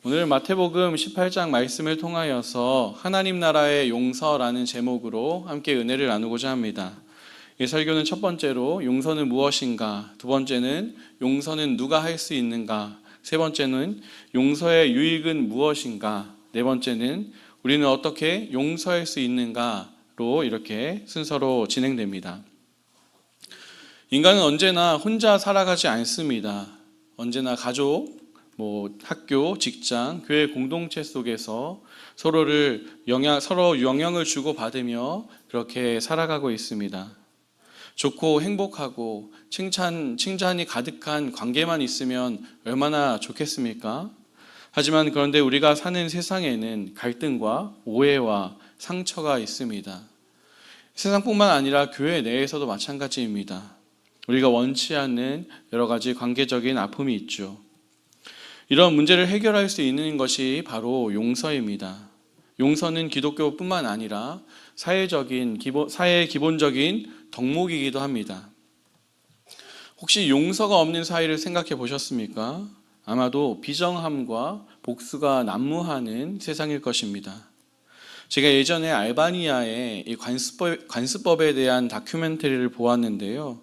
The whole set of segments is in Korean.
오늘 마태복음 18장 말씀을 통하여서 하나님 나라의 용서라는 제목으로 함께 은혜를 나누고자 합니다. 이 설교는 첫 번째로 용서는 무엇인가, 두 번째는 용서는 누가 할 수 있는가, 세 번째는 용서의 유익은 무엇인가, 네 번째는 우리는 어떻게 용서할 수 있는가로 이렇게 순서로 진행됩니다. 인간은 언제나 혼자 살아가지 않습니다. 언제나 가족, 학교, 직장, 교회 공동체 속에서 서로 영향을 주고받으며 그렇게 살아가고 있습니다. 좋고 행복하고 칭찬이 가득한 관계만 있으면 얼마나 좋겠습니까? 하지만 그런데 우리가 사는 세상에는 갈등과 오해와 상처가 있습니다. 세상뿐만 아니라 교회 내에서도 마찬가지입니다. 우리가 원치 않는 여러 가지 관계적인 아픔이 있죠. 이런 문제를 해결할 수 있는 것이 바로 용서입니다. 용서는 기독교뿐만 아니라 사회의 기본적인 덕목이기도 합니다. 혹시 용서가 없는 사회를 생각해 보셨습니까? 아마도 비정함과 복수가 난무하는 세상일 것입니다. 제가 예전에 알바니아의 이 관습법에 대한 다큐멘터리를 보았는데요.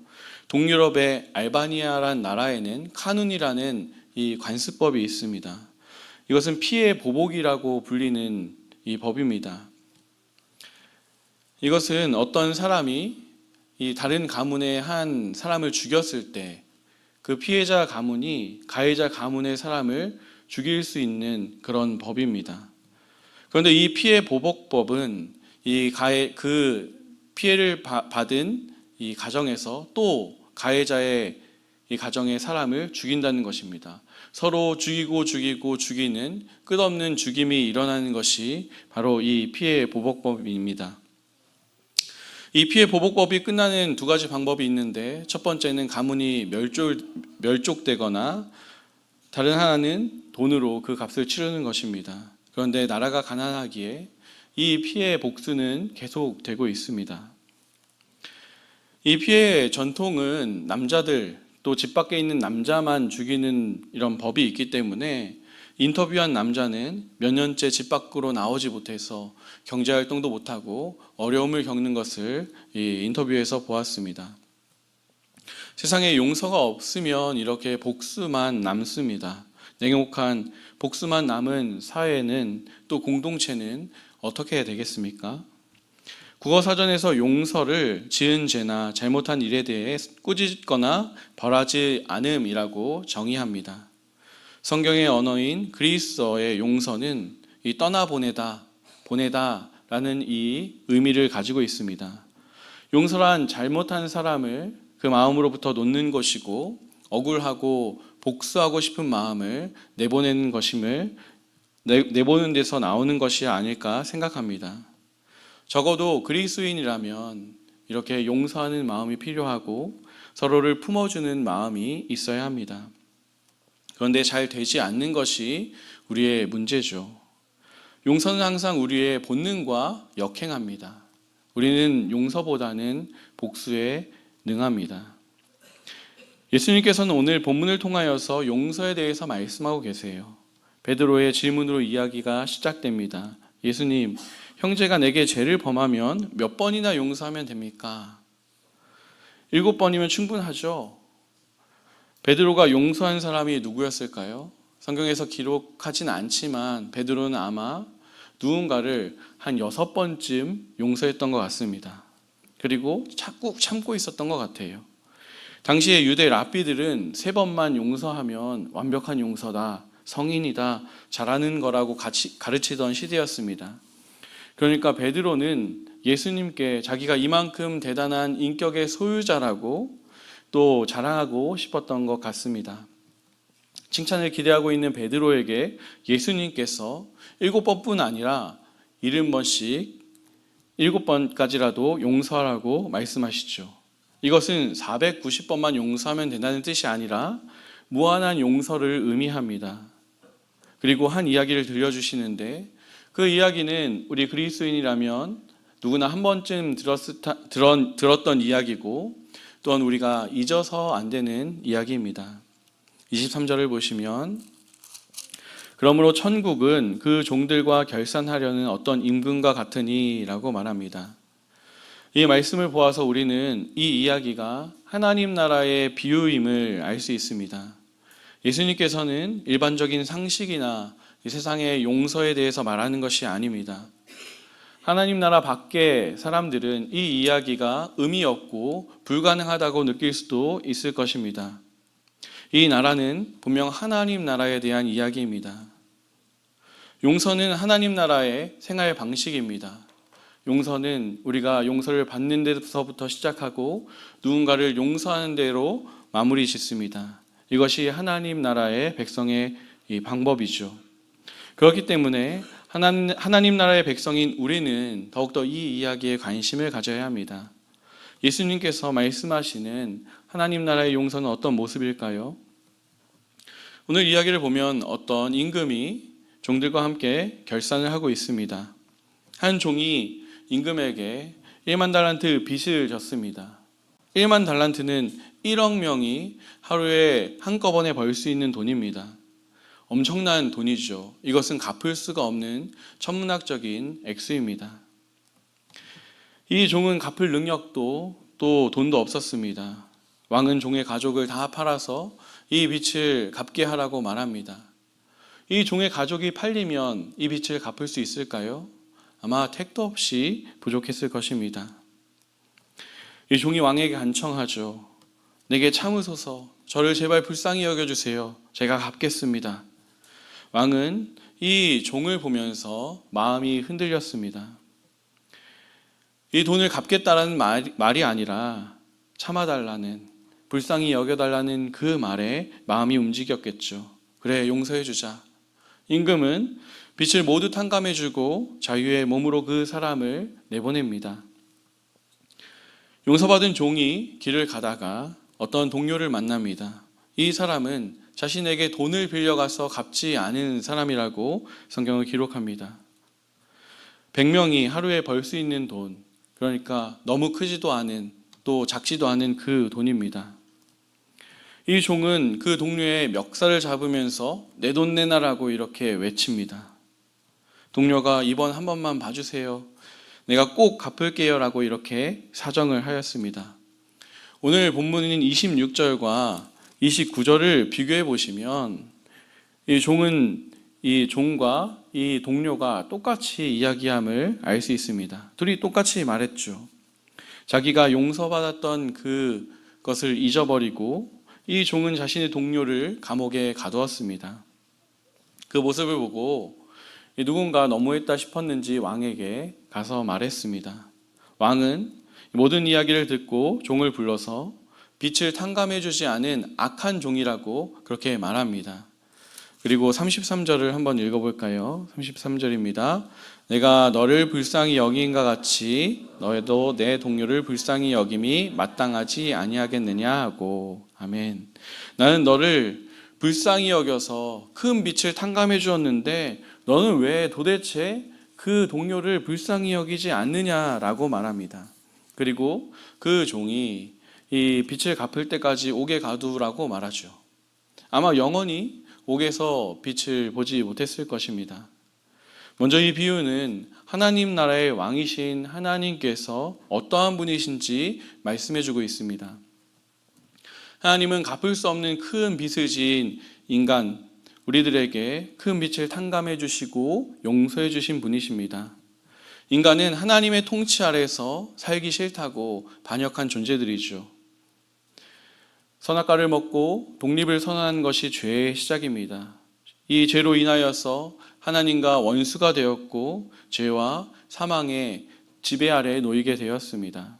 동유럽의 알바니아란 나라에는 카눈이라는 이 관습법이 있습니다. 이것은 피해 보복이라고 불리는 이 법입니다. 이것은 어떤 사람이 이 다른 가문의 한 사람을 죽였을 때 그 피해자 가문이 가해자 가문의 사람을 죽일 수 있는 그런 법입니다. 그런데 이 피해 보복법은 그 피해를 받은 이 가정에서 또 가해자의 이 가정의 사람을 죽인다는 것입니다. 서로 죽이는 끝없는 죽임이 일어나는 것이 바로 이 피해 보복법입니다. 이 피해 보복법이 끝나는 두 가지 방법이 있는데, 첫 번째는 가문이 멸족되거나 다른 하나는 돈으로 그 값을 치르는 것입니다. 그런데 나라가 가난하기에 이 피해 복수는 계속되고 있습니다. 이 피해 전통은 남자들, 또 집 밖에 있는 남자만 죽이는 이런 법이 있기 때문에 인터뷰한 남자는 몇 년째 집 밖으로 나오지 못해서 경제활동도 못하고 어려움을 겪는 것을 이 인터뷰에서 보았습니다. 세상에 용서가 없으면 이렇게 복수만 남습니다. 냉혹한 복수만 남은 사회는, 또 공동체는 어떻게 되겠습니까? 국어사전에서 용서를 지은 죄나 잘못한 일에 대해 꾸짖거나 벌하지 않음이라고 정의합니다. 성경의 언어인 그리스어의 용서는 이 보내다라는 이 의미를 가지고 있습니다. 용서란 잘못한 사람을 그 마음으로부터 놓는 것이고, 억울하고 복수하고 싶은 마음을 내보내는 데서 나오는 것이 아닐까 생각합니다. 적어도 그리스도인이라면 이렇게 용서하는 마음이 필요하고 서로를 품어주는 마음이 있어야 합니다. 그런데 잘 되지 않는 것이 우리의 문제죠. 용서는 항상 우리의 본능과 역행합니다. 우리는 용서보다는 복수에 능합니다. 예수님께서는 오늘 본문을 통하여서 용서에 대해서 말씀하고 계세요. 베드로의 질문으로 이야기가 시작됩니다. 예수님, 형제가 내게 죄를 범하면 몇 번이나 용서하면 됩니까? 7번이면 충분하죠. 베드로가 용서한 사람이 누구였을까요? 성경에서 기록하진 않지만 베드로는 아마 누군가를 한 6번쯤 용서했던 것 같습니다. 그리고 자꾸 참고 있었던 것 같아요. 당시의 유대 랍비들은 3번만 용서하면 완벽한 용서다, 성인이다, 잘하는 거라고 가르치던 시대였습니다. 그러니까 베드로는 예수님께 자기가 이만큼 대단한 인격의 소유자라고 또 자랑하고 싶었던 것 같습니다. 칭찬을 기대하고 있는 베드로에게 예수님께서 7번뿐 아니라 70번씩 7번까지라도 용서하라고 말씀하시죠. 이것은 490번만 용서하면 된다는 뜻이 아니라 무한한 용서를 의미합니다. 그리고 한 이야기를 들려주시는데, 그 이야기는 우리 그리스도인이라면 누구나 한 번쯤 들었던 이야기고, 또한 우리가 잊어서 안 되는 이야기입니다. 23절을 보시면 그러므로 천국은 그 종들과 결산하려는 어떤 임금과 같으니라고 말합니다. 이 말씀을 보아서 우리는 이 이야기가 하나님 나라의 비유임을 알 수 있습니다. 예수님께서는 일반적인 상식이나 이 세상의 용서에 대해서 말하는 것이 아닙니다. 하나님 나라 밖의 사람들은 이 이야기가 의미 없고 불가능하다고 느낄 수도 있을 것입니다. 이 나라는 분명 하나님 나라에 대한 이야기입니다. 용서는 하나님 나라의 생활 방식입니다. 용서는 우리가 용서를 받는 데서부터 시작하고 누군가를 용서하는 대로 마무리 짓습니다. 이것이 하나님 나라의 백성의 이 방법이죠. 그렇기 때문에 하나님 나라의 백성인 우리는 더욱더 이 이야기에 관심을 가져야 합니다. 예수님께서 말씀하시는 하나님 나라의 용서는 어떤 모습일까요? 오늘 이야기를 보면 어떤 임금이 종들과 함께 결산을 하고 있습니다. 한 종이 임금에게 1만 달란트 빚을 졌습니다. 1만 달란트는 1억 명이 하루에 한꺼번에 벌 수 있는 돈입니다. 엄청난 돈이죠. 이것은 갚을 수가 없는 천문학적인 액수입니다. 이 종은 갚을 능력도 또 돈도 없었습니다. 왕은 종의 가족을 다 팔아서 이 빚을 갚게 하라고 말합니다. 이 종의 가족이 팔리면 이 빚을 갚을 수 있을까요? 아마 택도 없이 부족했을 것입니다. 이 종이 왕에게 간청하죠. 내게 참으소서, 저를 제발 불쌍히 여겨주세요. 제가 갚겠습니다. 왕은 이 종을 보면서 마음이 흔들렸습니다. 이 돈을 갚겠다라는 말이 아니라 참아달라는, 불쌍히 여겨달라는 그 말에 마음이 움직였겠죠. 그래, 용서해주자. 임금은 빚을 모두 탕감해주고 자유의 몸으로 그 사람을 내보냅니다. 용서받은 종이 길을 가다가 어떤 동료를 만납니다. 이 사람은 자신에게 돈을 빌려가서 갚지 않은 사람이라고 성경을 기록합니다. 100명이 하루에 벌 수 있는 돈, 그러니까 너무 크지도 않은 또 작지도 않은 그 돈입니다. 이 종은 그 동료의 멱살을 잡으면서 내 돈 내놔라고 이렇게 외칩니다. 동료가 이번 한 번만 봐주세요. 내가 꼭 갚을게요 라고 이렇게 사정을 하였습니다. 오늘 본문인 26절과 29절을 비교해 보시면 이 종과 이 동료가 똑같이 이야기함을 알 수 있습니다. 둘이 똑같이 말했죠. 자기가 용서받았던 그것을 잊어버리고 이 종은 자신의 동료를 감옥에 가두었습니다. 그 모습을 보고 누군가 너무했다 싶었는지 왕에게 가서 말했습니다. 왕은 모든 이야기를 듣고 종을 불러서 빚을 탕감해주지 않은 악한 종이라고 그렇게 말합니다. 그리고 33절을 한번 읽어볼까요? 33절입니다. 내가 너를 불쌍히 여긴과 같이 너도 내 동료를 불쌍히 여김이 마땅하지 아니하겠느냐 하고. 아멘. 나는 너를 불쌍히 여겨서 큰 빚을 탕감해 주었는데 너는 왜 도대체 그 동료를 불쌍히 여기지 않느냐라고 말합니다. 그리고 그 종이 이 빚을 갚을 때까지 옥에 가두라고 말하죠. 아마 영원히 옥에서 빛을 보지 못했을 것입니다. 먼저 이 비유는 하나님 나라의 왕이신 하나님께서 어떠한 분이신지 말씀해주고 있습니다. 하나님은 갚을 수 없는 큰 빚을 지은 인간, 우리들에게 큰 빚을 탕감해 주시고 용서해 주신 분이십니다. 인간은 하나님의 통치 아래서 살기 싫다고 반역한 존재들이죠. 선악과를 먹고 독립을 선언한 것이 죄의 시작입니다. 이 죄로 인하여서 하나님과 원수가 되었고 죄와 사망의 지배 아래에 놓이게 되었습니다.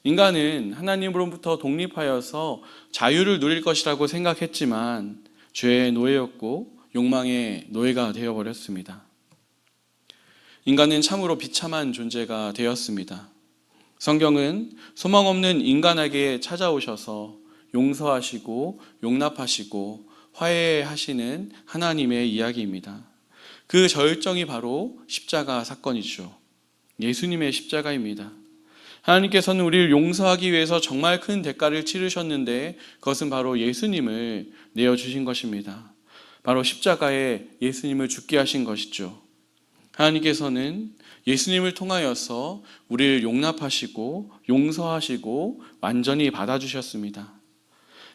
인간은 하나님으로부터 독립하여서 자유를 누릴 것이라고 생각했지만 죄의 노예였고 욕망의 노예가 되어버렸습니다. 인간은 참으로 비참한 존재가 되었습니다. 성경은 소망 없는 인간에게 찾아오셔서 용서하시고 용납하시고 화해하시는 하나님의 이야기입니다. 그 절정이 바로 십자가 사건이죠. 예수님의 십자가입니다. 하나님께서는 우리를 용서하기 위해서 정말 큰 대가를 치르셨는데 그것은 바로 예수님을 내어주신 것입니다. 바로 십자가에 예수님을 죽게 하신 것이죠. 하나님께서는 예수님을 통하여서 우리를 용납하시고 용서하시고 완전히 받아주셨습니다.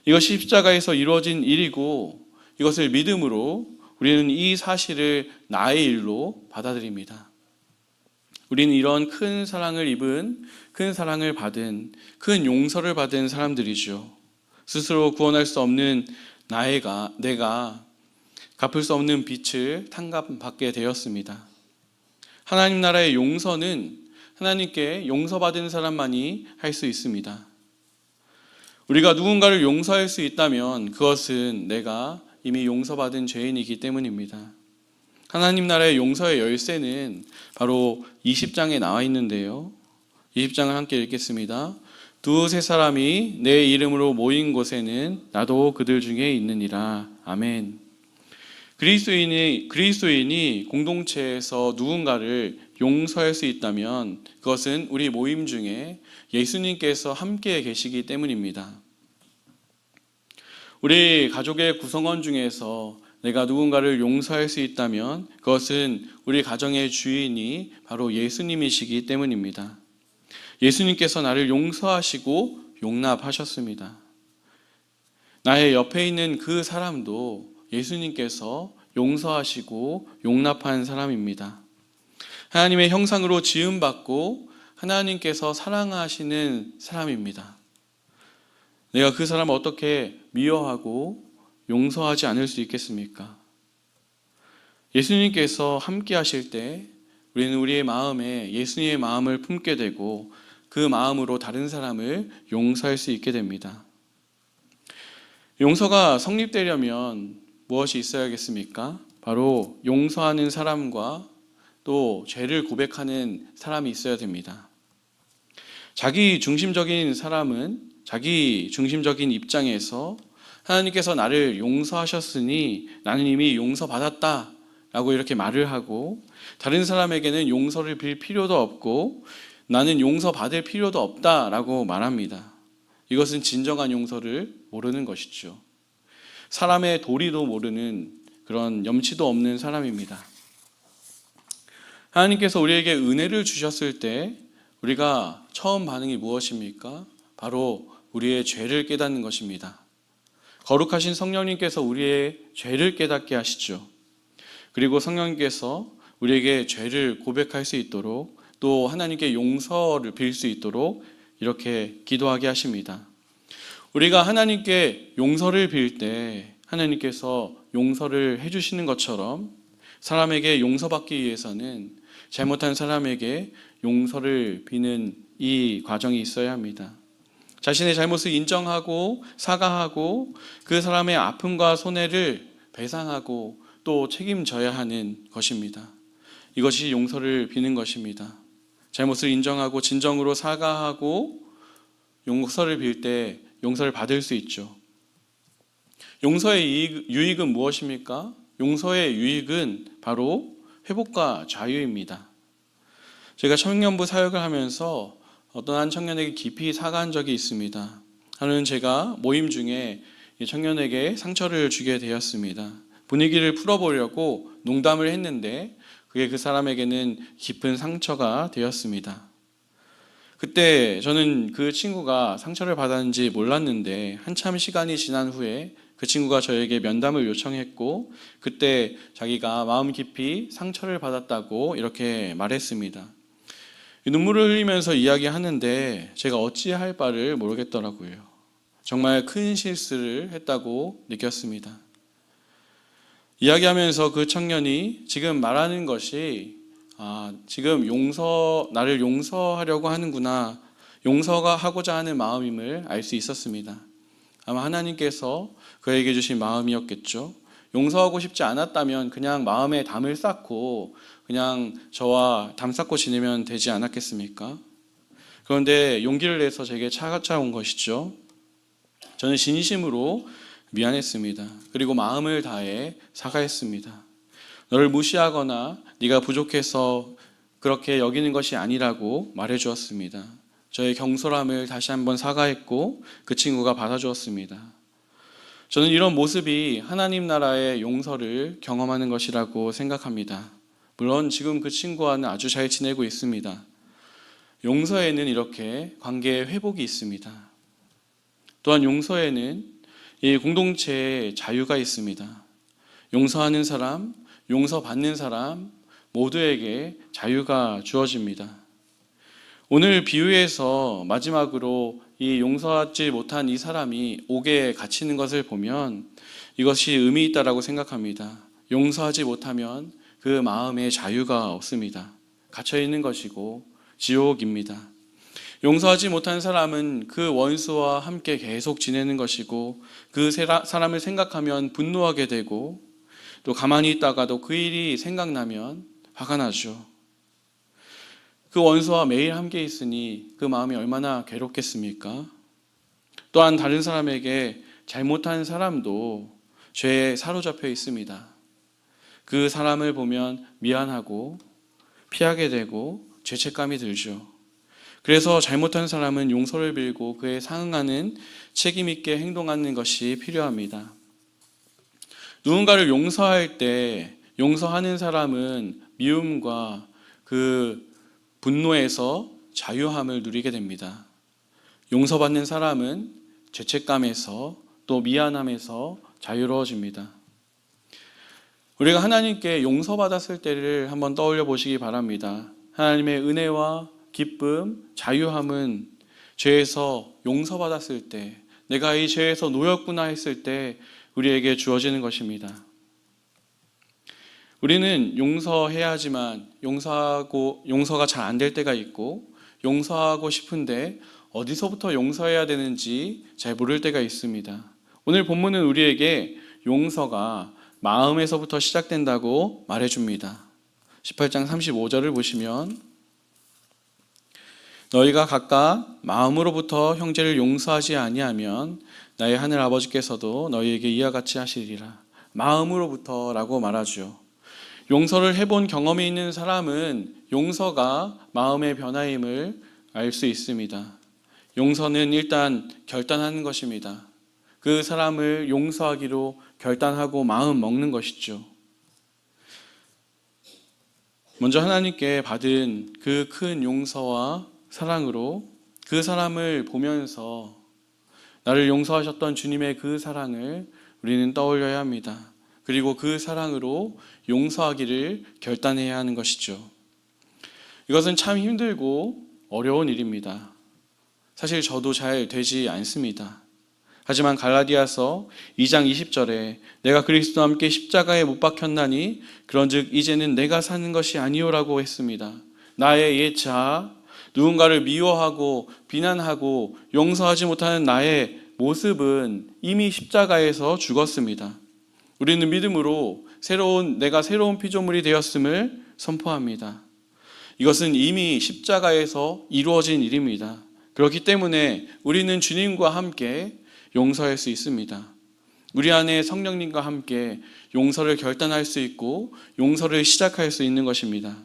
이것이 십자가에서 이루어진 일이고 이것을 믿음으로 우리는 이 사실을 나의 일로 받아들입니다. 우리는 이런 큰 사랑을 입은, 큰 사랑을 받은, 큰 용서를 받은 사람들이죠. 스스로 구원할 수 없는 내가 갚을 수 없는 빚을 탕감받게 되었습니다. 하나님 나라의 용서는 하나님께 용서받은 사람만이 할 수 있습니다. 우리가 누군가를 용서할 수 있다면 그것은 내가 이미 용서받은 죄인이기 때문입니다. 하나님 나라의 용서의 열쇠는 바로 20장에 나와 있는데요. 20장을 함께 읽겠습니다. 두세 사람이 내 이름으로 모인 곳에는 나도 그들 중에 있느니라. 아멘. 그리스도인이 공동체에서 누군가를 용서할 수 있다면 그것은 우리 모임 중에 예수님께서 함께 계시기 때문입니다. 우리 가족의 구성원 중에서 내가 누군가를 용서할 수 있다면 그것은 우리 가정의 주인이 바로 예수님이시기 때문입니다. 예수님께서 나를 용서하시고 용납하셨습니다. 나의 옆에 있는 그 사람도 예수님께서 용서하시고 용납한 사람입니다. 하나님의 형상으로 지음받고 하나님께서 사랑하시는 사람입니다. 내가 그 사람을 어떻게 미워하고 용서하지 않을 수 있겠습니까? 예수님께서 함께 하실 때 우리는 우리의 마음에 예수님의 마음을 품게 되고 그 마음으로 다른 사람을 용서할 수 있게 됩니다. 용서가 성립되려면 무엇이 있어야겠습니까? 바로 용서하는 사람과 또 죄를 고백하는 사람이 있어야 됩니다. 자기 중심적인 사람은 자기 중심적인 입장에서 하나님께서 나를 용서하셨으니 나는 이미 용서받았다 라고 이렇게 말을 하고 다른 사람에게는 용서를 빌 필요도 없고 나는 용서받을 필요도 없다 라고 말합니다. 이것은 진정한 용서를 모르는 것이죠. 사람의 도리도 모르는 그런 염치도 없는 사람입니다. 하나님께서 우리에게 은혜를 주셨을 때 우리가 처음 반응이 무엇입니까? 바로 우리의 죄를 깨닫는 것입니다. 거룩하신 성령님께서 우리의 죄를 깨닫게 하시죠. 그리고 성령님께서 우리에게 죄를 고백할 수 있도록 또 하나님께 용서를 빌 수 있도록 이렇게 기도하게 하십니다. 우리가 하나님께 용서를 빌 때 하나님께서 용서를 해주시는 것처럼 사람에게 용서받기 위해서는 잘못한 사람에게 용서를 비는 이 과정이 있어야 합니다. 자신의 잘못을 인정하고 사과하고 그 사람의 아픔과 손해를 배상하고 또 책임져야 하는 것입니다. 이것이 용서를 비는 것입니다. 잘못을 인정하고 진정으로 사과하고 용서를 빌 때 용서를 받을 수 있죠. 용서의 유익은 무엇입니까? 용서의 유익은 바로 회복과 자유입니다. 제가 청년부 사역을 하면서 어떤 한 청년에게 깊이 사과한 적이 있습니다. 하루는 제가 모임 중에 청년에게 상처를 주게 되었습니다. 분위기를 풀어보려고 농담을 했는데 그게 그 사람에게는 깊은 상처가 되었습니다. 그때 저는 그 친구가 상처를 받았는지 몰랐는데 한참 시간이 지난 후에 그 친구가 저에게 면담을 요청했고 그때 자기가 마음 깊이 상처를 받았다고 이렇게 말했습니다. 눈물을 흘리면서 이야기하는데 제가 어찌할 바를 모르겠더라고요. 정말 큰 실수를 했다고 느꼈습니다. 이야기하면서 그 청년이 지금 말하는 것이 지금 나를 용서하려고 하는구나, 용서가 하고자 하는 마음임을 알 수 있었습니다. 아마 하나님께서 그에게 주신 마음이었겠죠. 용서하고 싶지 않았다면 그냥 마음에 담을 쌓고 그냥 저와 담 쌓고 지내면 되지 않았겠습니까? 그런데 용기를 내서 제게 찾아온 것이죠. 저는 진심으로 미안했습니다. 그리고 마음을 다해 사과했습니다. 너를 무시하거나 네가 부족해서 그렇게 여기는 것이 아니라고 말해주었습니다. 저의 경솔함을 다시 한번 사과했고 그 친구가 받아주었습니다. 저는 이런 모습이 하나님 나라의 용서를 경험하는 것이라고 생각합니다. 물론 지금 그 친구와는 아주 잘 지내고 있습니다. 용서에는 이렇게 관계의 회복이 있습니다. 또한 용서에는 이 공동체의 자유가 있습니다. 용서하는 사람, 용서받는 사람 모두에게 자유가 주어집니다. 오늘 비유에서 마지막으로 이 용서하지 못한 이 사람이 옥에 갇히는 것을 보면 이것이 의미 있다라고 생각합니다. 용서하지 못하면 그 마음에 자유가 없습니다. 갇혀 있는 것이고 지옥입니다. 용서하지 못한 사람은 그 원수와 함께 계속 지내는 것이고 그 사람을 생각하면 분노하게 되고 또 가만히 있다가도 그 일이 생각나면 화가 나죠. 그 원수와 매일 함께 있으니 그 마음이 얼마나 괴롭겠습니까? 또한 다른 사람에게 잘못한 사람도 죄에 사로잡혀 있습니다. 그 사람을 보면 미안하고 피하게 되고 죄책감이 들죠. 그래서 잘못한 사람은 용서를 빌고 그에 상응하는 책임 있게 행동하는 것이 필요합니다. 누군가를 용서할 때 용서하는 사람은 미움과 그 분노에서 자유함을 누리게 됩니다. 용서받는 사람은 죄책감에서 또 미안함에서 자유로워집니다. 우리가 하나님께 용서받았을 때를 한번 떠올려 보시기 바랍니다. 하나님의 은혜와 기쁨, 자유함은 죄에서 용서받았을 때, 내가 이 죄에서 놓였구나 했을 때 우리에게 주어지는 것입니다. 우리는 용서해야 하지만 용서가 잘 안 될 때가 있고 용서하고 싶은데 어디서부터 용서해야 되는지 잘 모를 때가 있습니다. 오늘 본문은 우리에게 용서가 마음에서부터 시작된다고 말해줍니다. 18장 35절을 보시면 너희가 각각 마음으로부터 형제를 용서하지 아니하면 나의 하늘 아버지께서도 너희에게 이와 같이 하시리라. 마음으로부터라고 말하죠. 용서를 해본 경험이 있는 사람은 용서가 마음의 변화임을 알 수 있습니다. 용서는 일단 결단하는 것입니다. 그 사람을 용서하기로 결단하고 마음 먹는 것이죠. 먼저 하나님께 받은 그 큰 용서와 사랑으로 그 사람을 보면서 나를 용서하셨던 주님의 그 사랑을 우리는 떠올려야 합니다. 그리고 그 사랑으로 용서하기를 결단해야 하는 것이죠. 이것은 참 힘들고 어려운 일입니다. 사실 저도 잘 되지 않습니다. 하지만 갈라디아서 2장 20절에 내가 그리스도와 함께 십자가에 못 박혔나니 그런즉 이제는 내가 사는 것이 아니오라고 했습니다. 나의 옛 자아, 누군가를 미워하고 비난하고 용서하지 못하는 나의 모습은 이미 십자가에서 죽었습니다. 우리는 믿음으로 내가 새로운 피조물이 되었음을 선포합니다. 이것은 이미 십자가에서 이루어진 일입니다. 그렇기 때문에 우리는 주님과 함께 용서할 수 있습니다. 우리 안에 성령님과 함께 용서를 결단할 수 있고 용서를 시작할 수 있는 것입니다.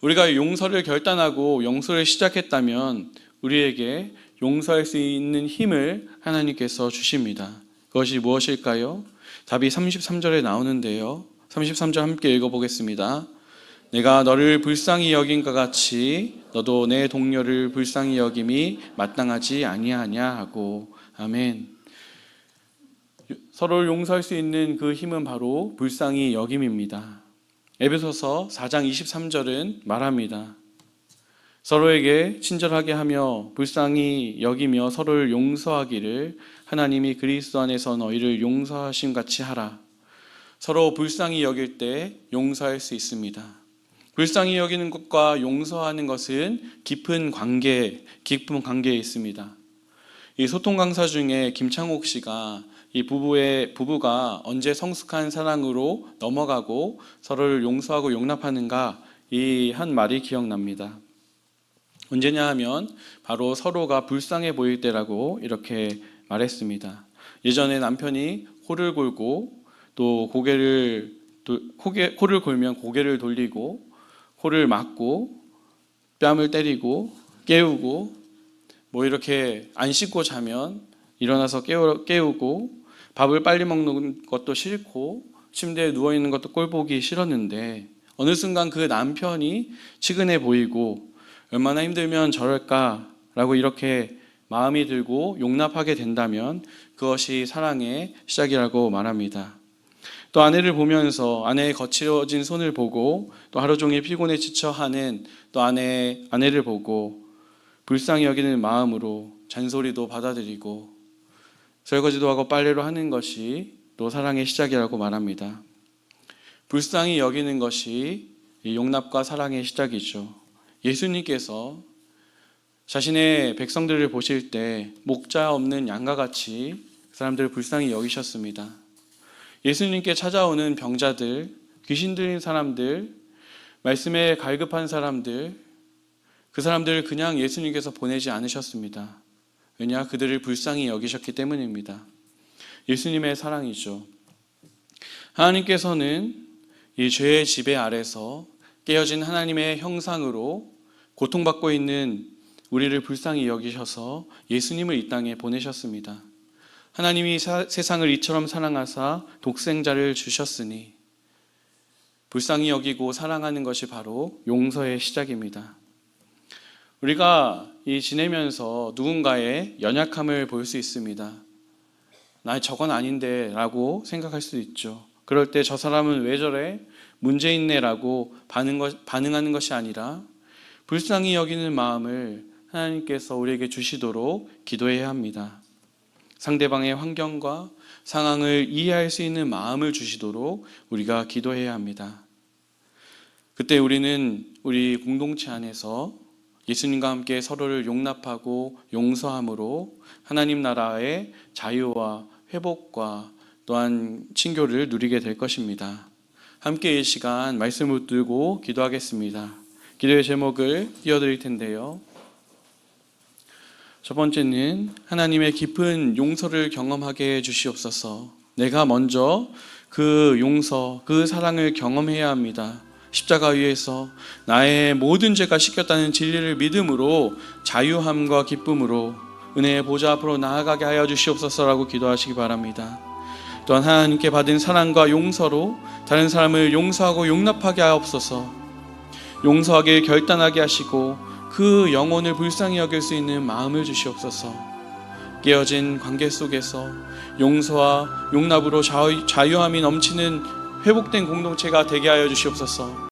우리가 용서를 결단하고 용서를 시작했다면 우리에게 용서할 수 있는 힘을 하나님께서 주십니다. 그것이 무엇일까요? 답이 33절에 나오는데요. 33절 함께 읽어보겠습니다. 내가 너를 불쌍히 여긴과 같이 너도 내 동료를 불쌍히 여김이 마땅하지 아니하냐 하고. 아멘. 서로를 용서할 수 있는 그 힘은 바로 불쌍히 여김입니다. 에베소서 4장 23절은 말합니다. 서로에게 친절하게 하며 불쌍히 여기며 서로를 용서하기를 하나님이 그리스도 안에서 너희를 용서하심 같이 하라. 서로 불쌍히 여길 때 용서할 수 있습니다. 불쌍히 여기는 것과 용서하는 것은 깊은 관계에 있습니다. 이 소통 강사 중에 김창옥 씨가 이 부부가 언제 성숙한 사랑으로 넘어가고 서로를 용서하고 용납하는가 이 한 말이 기억납니다. 언제냐 하면 바로 서로가 불쌍해 보일 때라고 이렇게 말했습니다. 예전에 남편이 코를 골고 또 코를 골면 고개를 돌리고 코를 막고 뺨을 때리고 깨우고 이렇게 안 씻고 자면 일어나서 깨우고 밥을 빨리 먹는 것도 싫고 침대에 누워있는 것도 꼴보기 싫었는데 어느 순간 그 남편이 측은해 보이고 얼마나 힘들면 저럴까라고 이렇게 마음이 들고 용납하게 된다면 그것이 사랑의 시작이라고 말합니다. 또 아내를 보면서 아내의 거칠어진 손을 보고 또 하루 종일 피곤해 지쳐하는 또 아내를 보고 불쌍히 여기는 마음으로 잔소리도 받아들이고 설거지도 하고 빨래로 하는 것이 또 사랑의 시작이라고 말합니다. 불쌍히 여기는 것이 용납과 사랑의 시작이죠. 예수님께서 자신의 백성들을 보실 때 목자 없는 양과 같이 그 사람들을 불쌍히 여기셨습니다. 예수님께 찾아오는 병자들, 귀신 들린 사람들, 말씀에 갈급한 사람들, 그 사람들을 그냥 예수님께서 보내지 않으셨습니다. 왜냐? 그들을 불쌍히 여기셨기 때문입니다. 예수님의 사랑이죠. 하나님께서는 이 죄의 지배 아래서 깨어진 하나님의 형상으로 고통받고 있는 우리를 불쌍히 여기셔서 예수님을 이 땅에 보내셨습니다. 하나님이 세상을 이처럼 사랑하사 독생자를 주셨으니 불쌍히 여기고 사랑하는 것이 바로 용서의 시작입니다. 우리가 지내면서 누군가의 연약함을 볼 수 있습니다. 나 저건 아닌데 라고 생각할 수도 있죠. 그럴 때 저 사람은 왜 저래? 문제 있네 라고 반응하는 것이 아니라 불쌍히 여기는 마음을 하나님께서 우리에게 주시도록 기도해야 합니다. 상대방의 환경과 상황을 이해할 수 있는 마음을 주시도록 우리가 기도해야 합니다. 그때 우리는 우리 공동체 안에서 예수님과 함께 서로를 용납하고 용서함으로 하나님 나라의 자유와 회복과 또한 친교를 누리게 될 것입니다. 함께 이 시간 말씀을 들고 기도하겠습니다. 기도의 제목을 띄워드릴 텐데요. 첫 번째는 하나님의 깊은 용서를 경험하게 해 주시옵소서. 내가 먼저 그 용서, 그 사랑을 경험해야 합니다. 십자가 위에서 나의 모든 죄가 씻겼다는 진리를 믿음으로 자유함과 기쁨으로 은혜의 보좌 앞으로 나아가게 하여 주시옵소서라고 기도하시기 바랍니다. 또한 하나님께 받은 사랑과 용서로 다른 사람을 용서하고 용납하게 하옵소서. 용서하길 결단하게 하시고 그 영혼을 불쌍히 여길 수 있는 마음을 주시옵소서. 깨어진 관계 속에서 용서와 용납으로 자유함이 넘치는 회복된 공동체가 되게 하여 주시옵소서.